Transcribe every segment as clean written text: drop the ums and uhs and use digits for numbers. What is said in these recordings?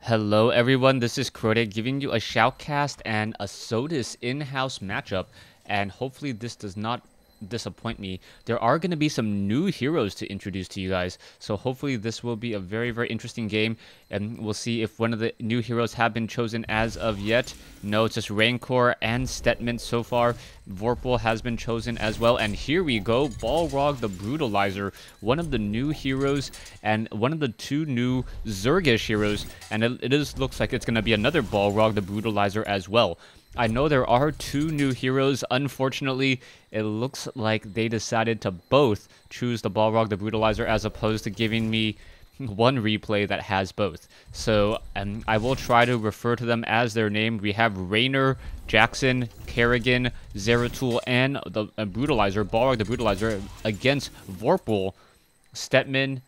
Hello everyone, this is Crota giving you a shoutcast and a SOTIS in-house matchup, and hopefully this does not disappoint me. There are going to be some new heroes to introduce to you guys, so hopefully this will be a very interesting game, and we'll see if one of the new heroes have been chosen as of yet. No, it's just Rancor and Stetman so far. Vorpal has been chosen as well, and here we go, Balrog the Brutalizer, one of the new heroes, and one of the two new Zergish heroes, and it looks like it's going to be another Balrog the Brutalizer as well. I know there are two new heroes. Unfortunately, it looks like they decided to both choose the Balrog the Brutalizer as opposed to giving me one replay that has both. So I will try to refer to them as their name. We have Raynor, Jackson, Kerrigan, Zeratul, and the Brutalizer, Balrog the Brutalizer, against Vorpal, Stetman,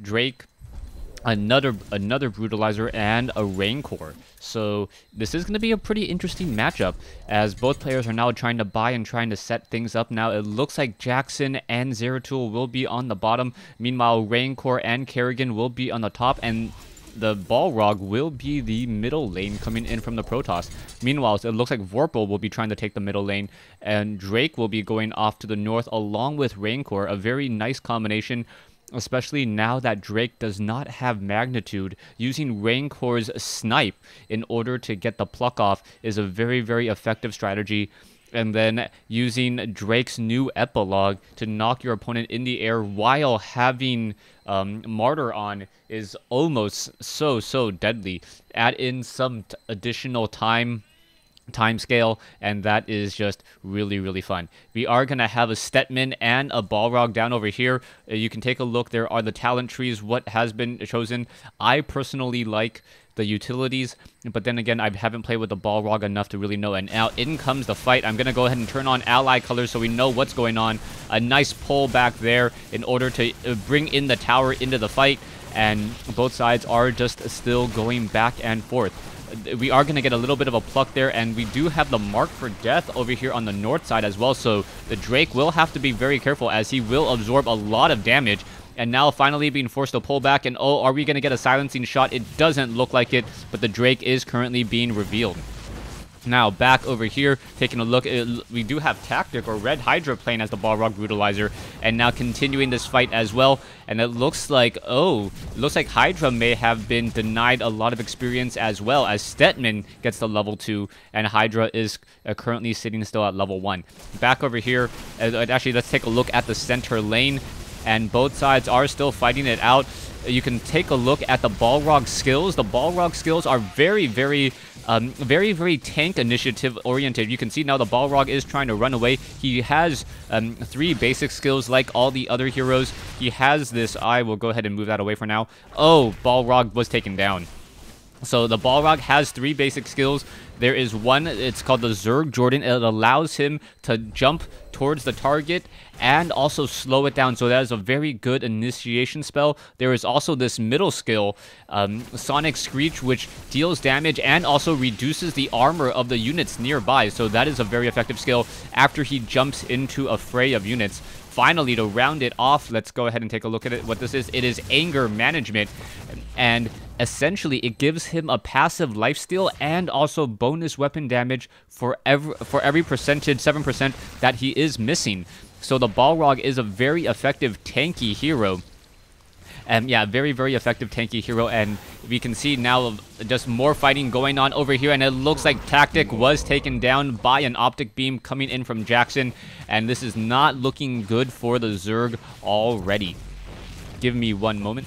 Drake, another Brutalizer, and a Rancor. So this is going to be a pretty interesting matchup, as both players are now trying to buy and trying to set things up. Now it looks like Jackson and Zeratul will be on the bottom. Meanwhile, Rancor and Kerrigan will be on the top, and the Balrog will be the middle lane coming in from the Protoss. Meanwhile, it looks like Vorpal will be trying to take the middle lane, and Drake will be going off to the north along with Rancor. A very nice combination, especially now that Drake does not have magnitude. Using Rancor's snipe in order to get the pluck off is a very effective strategy. And then using Drake's new epilogue to knock your opponent in the air while having Martyr on is almost so deadly. Add in some additional time scale, and that is just really fun. We are going to have a Stetman and a Balrog down over here. You can take a look. There are the talent trees, what has been chosen. I personally like the utilities, but then again, I haven't played with the Balrog enough to really know. And now in comes the fight. I'm going to go ahead and turn on ally colors so we know what's going on. A nice pull back there in order to bring in the tower into the fight, and both sides are just still going back and forth. We are going to get a little bit of a pluck there, and we do have the mark for death over here on the north side as well, so the Drake will have to be very careful as he will absorb a lot of damage. And now finally being forced to pull back, and oh, are we going to get a silencing shot? It doesn't look like it, but the Drake is currently being revealed. Now, back over here, taking a look, we do have Tactic or Red Hydra playing as the Balrog Brutalizer, and now continuing this fight as well. And it looks like, Hydra may have been denied a lot of experience as well, as Stetman gets to level 2, and Hydra is currently sitting still at level 1. Back over here, actually, let's take a look at the center lane, and both sides are still fighting it out. You can take a look at the Balrog skills. The Balrog skills are very tank initiative oriented. You can see now the Balrog is trying to run away. He has 3 basic skills like all the other heroes. He has this, I will go ahead and move that away for now. Oh, Balrog was taken down. So the Balrog has 3 basic skills. There is one, it's called the Zerg Jordan. It allows him to jump towards the target and also slow it down. So that is a very good initiation spell. There is also this middle skill, Sonic Screech, which deals damage and also reduces the armor of the units nearby. So that is a very effective skill after he jumps into a fray of units. Finally, to round it off, let's go ahead and take a look at it. What this is, it is Anger Management, and essentially it gives him a passive lifesteal and also bonus weapon damage for every percentage, 7%, that he is missing. So the Balrog is a very effective tanky hero. And yeah, very effective tanky hero, and we can see now just more fighting going on over here, and it looks like Tactic was taken down by an optic beam coming in from Jackson, and this is not looking good for the Zerg already. Give me one moment.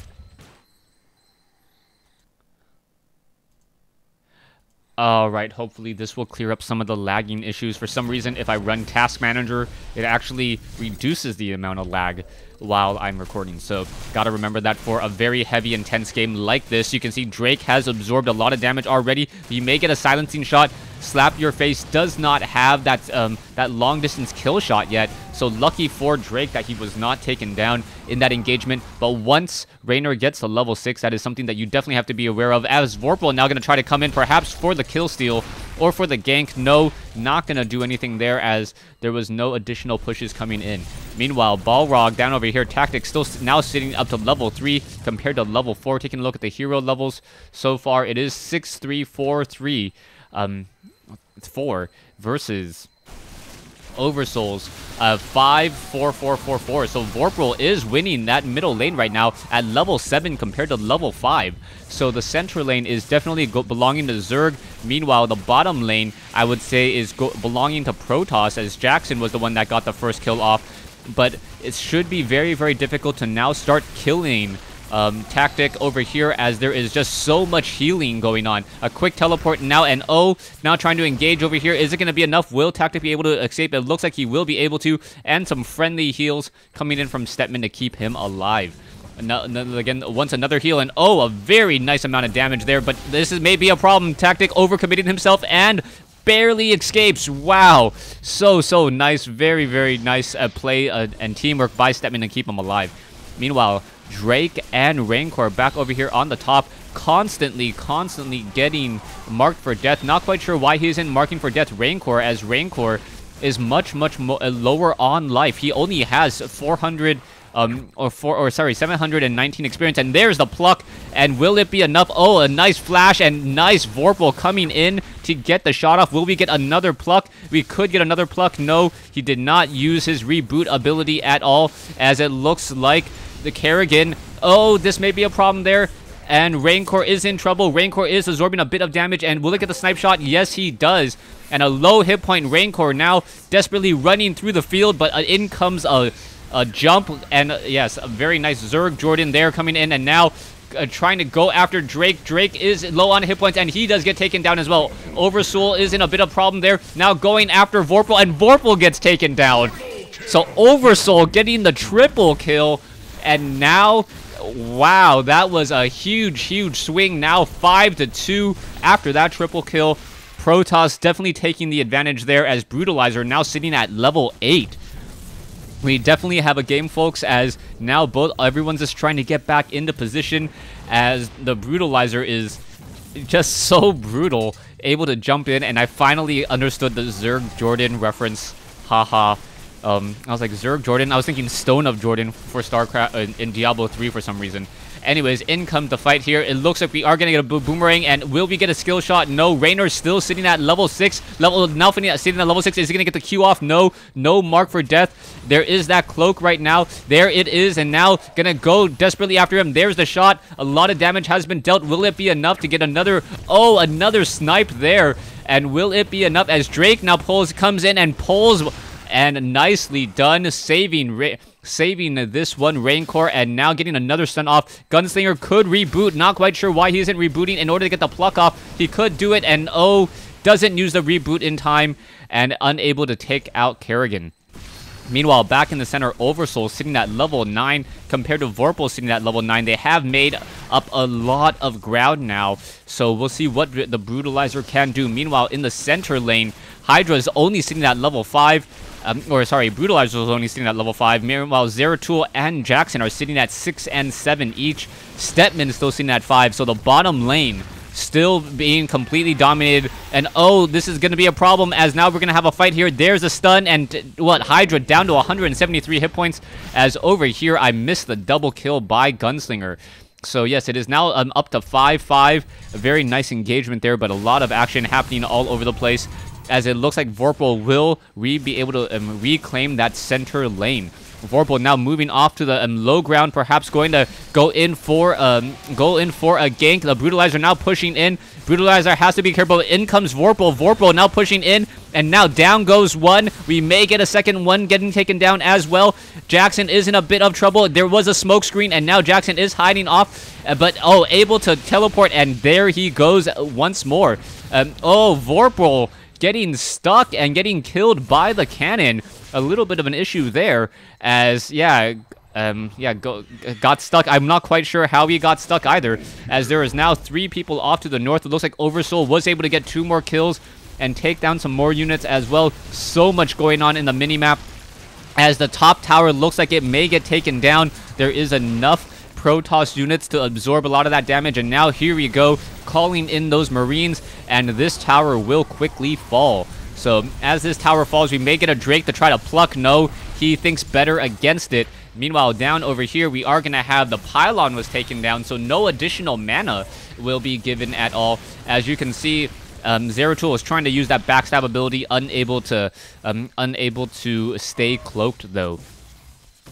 Alright, hopefully this will clear up some of the lagging issues. For some reason, if I run Task Manager, it actually reduces the amount of lag while I'm recording. So, gotta remember that for a very heavy, intense game like this. You can see Drake has absorbed a lot of damage already. He may get a silencing shot. Slap Your Face does not have that that long distance kill shot yet. So lucky for Drake that he was not taken down in that engagement. But once Raynor gets to level 6, that is something that you definitely have to be aware of. As Vorpal now going to try to come in perhaps for the kill steal or for the gank. No, not going to do anything there as there was no additional pushes coming in. Meanwhile, Balrog down over here, Tactics still now sitting up to level 3 compared to level 4. Taking a look at the hero levels so far, it is 6-3-4-3. 4 versus Oversoul's 5-4-4-4-4. So Vorpal is winning that middle lane right now at level 7 compared to level 5. So the center lane is definitely belonging to Zerg. Meanwhile, the bottom lane, I would say, is belonging to Protoss, as Jackson was the one that got the first kill off. But it should be very, very difficult to now start killing Tactic over here, as there is just so much healing going on. A quick teleport now, and now trying to engage over here. Is it going to be enough? Will Tactic be able to escape? It looks like he will be able to, and some friendly heals coming in from Stetman to keep him alive. Again, once another heal, and a very nice amount of damage there, but this is maybe a problem. Tactic overcommitting himself and barely escapes. Wow, so nice. Very, very nice play and teamwork by Stetman to keep him alive. Meanwhile, Drake and Rancor back over here on the top, constantly getting marked for death. Not quite sure why he isn't marking for death Rancor, as Rancor is much lower on life. He only has 719 experience, and there's the pluck. And will it be enough? A nice flash and nice Vorpal coming in to get the shot off. Will we get another pluck? We could get another pluck. No, he did not use his reboot ability at all, as it looks like the Kerrigan. This may be a problem there. And Rancor is in trouble. Rancor is absorbing a bit of damage. And will it get the snipe shot? Yes, he does. And a low hit point Rancor now desperately running through the field. But in comes a jump. And yes, a very nice Zerg Jordan there coming in. And now trying to go after Drake. Drake is low on hit points, and he does get taken down as well. Oversoul is in a bit of problem there. Now going after Vorpal, and Vorpal gets taken down. So Oversoul getting the triple kill. And now, wow, that was a huge swing. Now 5-2 after that triple kill. Protoss definitely taking the advantage there, as Brutalizer now sitting at level 8. We definitely have a game, folks, as now everyone's just trying to get back into position, as the Brutalizer is just so brutal, able to jump in. And I finally understood the Zerg Jordan reference. Haha. I was like, Zerg Jordan? I was thinking Stone of Jordan for StarCraft in Diablo 3 for some reason. Anyways, in comes the fight here. It looks like we are going to get a boomerang, and will we get a skill shot? No. Raynor's still sitting at level 6. Now sitting at level 6. Is he going to get the Q off? No. No mark for death. There is that cloak right now. There it is, and now going to go desperately after him. There's the shot. A lot of damage has been dealt. Will it be enough to get another? Another snipe there. And will it be enough, as Drake now comes in and pulls. And nicely done, saving this one Rancor, and now getting another stun off. Gunslinger could reboot. Not quite sure why he isn't rebooting in order to get the pluck off. He could do it, and doesn't use the reboot in time, and unable to take out Kerrigan. Meanwhile, back in the center, Oversoul sitting at level 9 compared to Vorpal sitting at level 9. They have made up a lot of ground now, so we'll see what the Brutalizer can do. Meanwhile, in the center lane, Hydra is only sitting at level 5. Brutalizer was only sitting at level 5. Meanwhile, Zeratul and Jackson are sitting at 6 and 7 each. Stetman is still sitting at 5, so the bottom lane still being completely dominated. And this is going to be a problem, as now we're going to have a fight here. There's a stun, and Hydra down to 173 hit points, as over here I missed the double kill by Gunslinger. So yes, it is now up to 5-5. A very nice engagement there, but a lot of action happening all over the place, as it looks like Vorpal will be able to reclaim that center lane. Vorpal now moving off to the low ground, perhaps going to go in for a gank. The Brutalizer now pushing in. Brutalizer has to be careful. In comes Vorpal. Vorpal now pushing in, and now down goes one. We may get a second one getting taken down as well. Jackson is in a bit of trouble. There was a smoke screen, and now Jackson is hiding off, but able to teleport, and there he goes once more. Vorpal getting stuck and getting killed by the cannon. A little bit of an issue there, as got stuck. I'm not quite sure how he got stuck either, as there is now 3 people off to the north. It looks like Oversoul was able to get 2 more kills, and take down some more units as well. So much going on in the minimap. As the top tower looks like it may get taken down, there is enough Protoss units to absorb a lot of that damage, and now here we go, calling in those Marines, and this tower will quickly fall. So as this tower falls, we may get a Drake to try to pluck. No, he thinks better against it. Meanwhile, down over here, we are going to have the pylon was taken down, so no additional mana will be given at all. As you can see, Zeratul is trying to use that backstab ability, unable to stay cloaked though.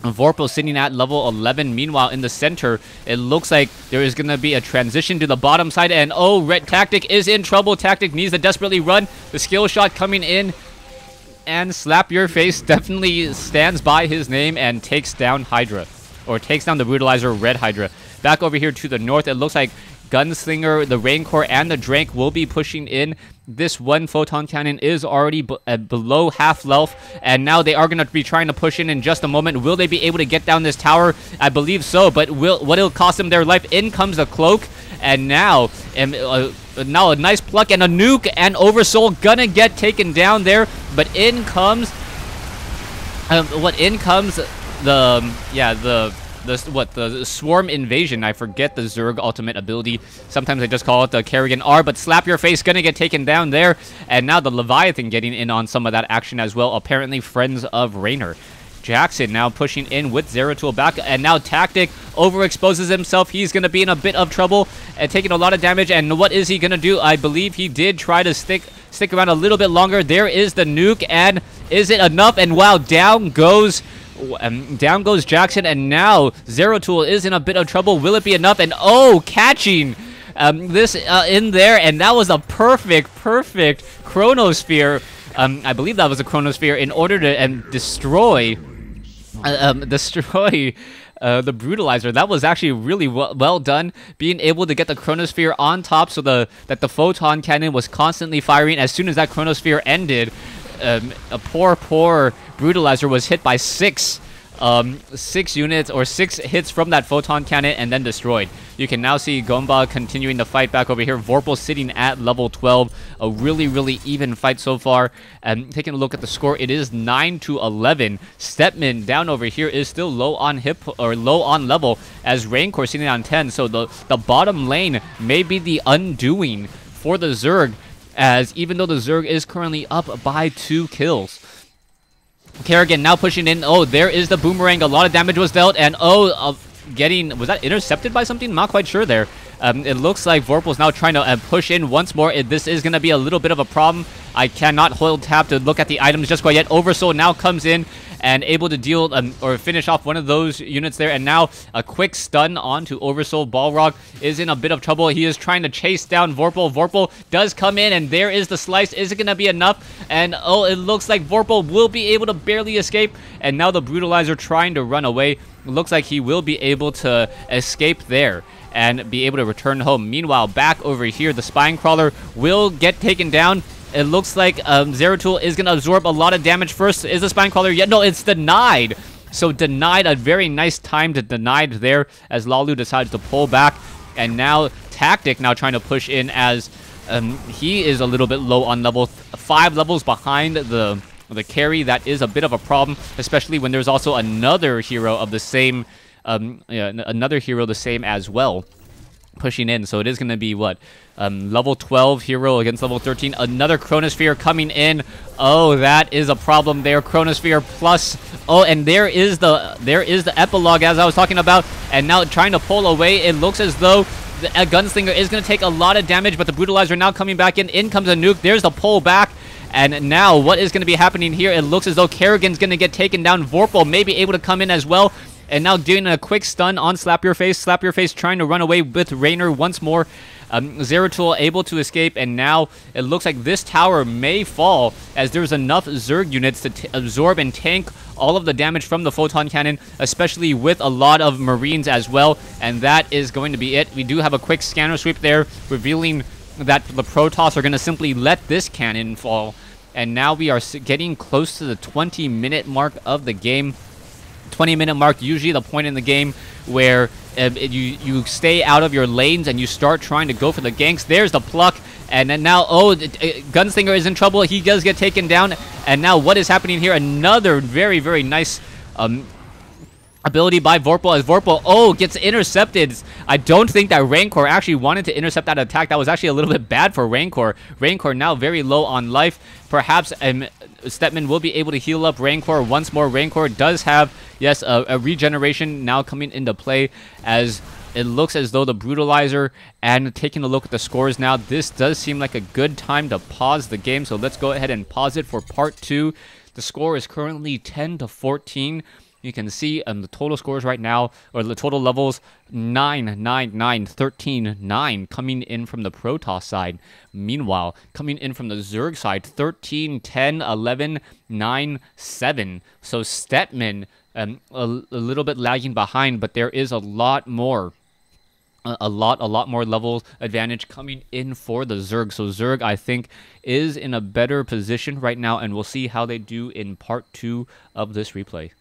Vorpal sitting at level 11. Meanwhile, in the center, it looks like there is going to be a transition to the bottom side. And oh, Red Tactic is in trouble. Tactic needs to desperately run. The skill shot coming in. And Slap Your Face definitely stands by his name and takes down Hydra. Or takes down the Brutalizer, Red Hydra. Back over here to the north, it looks like Gunslinger, the Raincore, and the Drank will be pushing in. This one photon cannon is already below half health, and now they are going to be trying to push in just a moment. Will they be able to get down this tower? I believe so, but what it'll cost them their life. In comes the cloak, and now a nice pluck and a nuke, and Oversoul gonna get taken down there. But in comes the Swarm Invasion. I forget the Zerg ultimate ability. Sometimes I just call it the Kerrigan R, but Slap Your Face gonna get taken down there. And now the Leviathan getting in on some of that action as well. Apparently friends of Raynor. Jackson now pushing in with Zeratul back, and now Tactic overexposes himself. He's going to be in a bit of trouble and taking a lot of damage. And what is he going to do? I believe he did try to stick around a little bit longer. There is the nuke, and is it enough? And wow, down goes Jackson, and now Zeratul is in a bit of trouble. Will it be enough? And oh, catching this in there, and that was a perfect Chronosphere. I believe that was a Chronosphere in order to destroy the Brutalizer. That was actually really well done, being able to get the Chronosphere on top so that the photon cannon was constantly firing. As soon as that Chronosphere ended, a poor Brutalizer was hit by six units or 6 hits from that photon cannon and then destroyed. You can now see Gomba continuing to fight back over here. Vorpal sitting at level 12. A really even fight so far. And taking a look at the score, it is 9-11. Stepman down over here is still low on low on level, as Raincore sitting on 10. So the bottom lane may be the undoing for the Zerg, as even though the Zerg is currently up by 2 kills. Kerrigan now pushing in. Oh, there is the boomerang. A lot of damage was dealt, and was that intercepted by something? I'm not quite sure there. It looks like Vorpal's now trying to push in once more. This is going to be a little bit of a problem. I cannot hold tab to look at the items just quite yet. Oversoul now comes in and able to deal or finish off one of those units there. And now a quick stun onto Oversoul. Balrog is in a bit of trouble. He is trying to chase down Vorpal. Vorpal does come in, and there is the slice. Is it going to be enough? And oh, it looks like Vorpal will be able to barely escape. And now the Brutalizer trying to run away. It looks like he will be able to escape there and be able to return home. Meanwhile, back over here, the Spine Crawler will get taken down. It looks like Zeratul is going to absorb a lot of damage first. Is the Spine Crawler yet? No, it's denied. So denied, a very nice time to denied there as Lalu decides to pull back. And now Tactic now trying to push in, as he is a little bit low on level, 5 levels behind the carry. That is a bit of a problem, especially when there's also another hero of the same, another hero the same as well, pushing in. So it is going to be what, level 12 hero against level 13. Another Chronosphere coming in. Oh, that is a problem there. Chronosphere plus. Oh, and there is the epilogue, as I was talking about. And now trying to pull away. It looks as though a Gunslinger is going to take a lot of damage, but the Brutalizer now coming back in. In comes a nuke. There's the pull back. And now what is going to be happening here? It looks as though Kerrigan's going to get taken down. Vorpal may be able to come in as well. And now doing a quick stun on Slap Your Face. Slap Your Face trying to run away with Raynor once more. Zeratul able to escape, and now it looks like this tower may fall, as there's enough Zerg units to absorb and tank all of the damage from the photon cannon, especially with a lot of Marines as well. And that is going to be it. We do have a quick scanner sweep there, revealing that the Protoss are going to simply let this cannon fall. And now we are getting close to the 20-minute mark of the game. 20-minute mark, usually the point in the game where you stay out of your lanes and you start trying to go for the ganks. There's the pluck. And then now, Gunslinger is in trouble. He does get taken down. And now what is happening here? Another very, very nice ability by Vorpal, as Vorpal, gets intercepted. I don't think that Rancor actually wanted to intercept that attack. That was actually a little bit bad for Rancor. Rancor now very low on life. Perhaps Stetman will be able to heal up Rancor once more. Rancor does have, yes, a regeneration now coming into play, as it looks as though the Brutalizer, and taking a look at the scores now, this does seem like a good time to pause the game. So let's go ahead and pause it for part 2. The score is currently 10-14. You can see the total scores right now, or the total levels, 9, 9, 9, 13, 9, coming in from the Protoss side. Meanwhile, coming in from the Zerg side, 13, 10, 11, 9, 7. So Stetman, a little bit lagging behind, but there is a lot more. A lot more level advantage coming in for the Zerg. So Zerg, I think, is in a better position right now, and we'll see how they do in part 2 of this replay.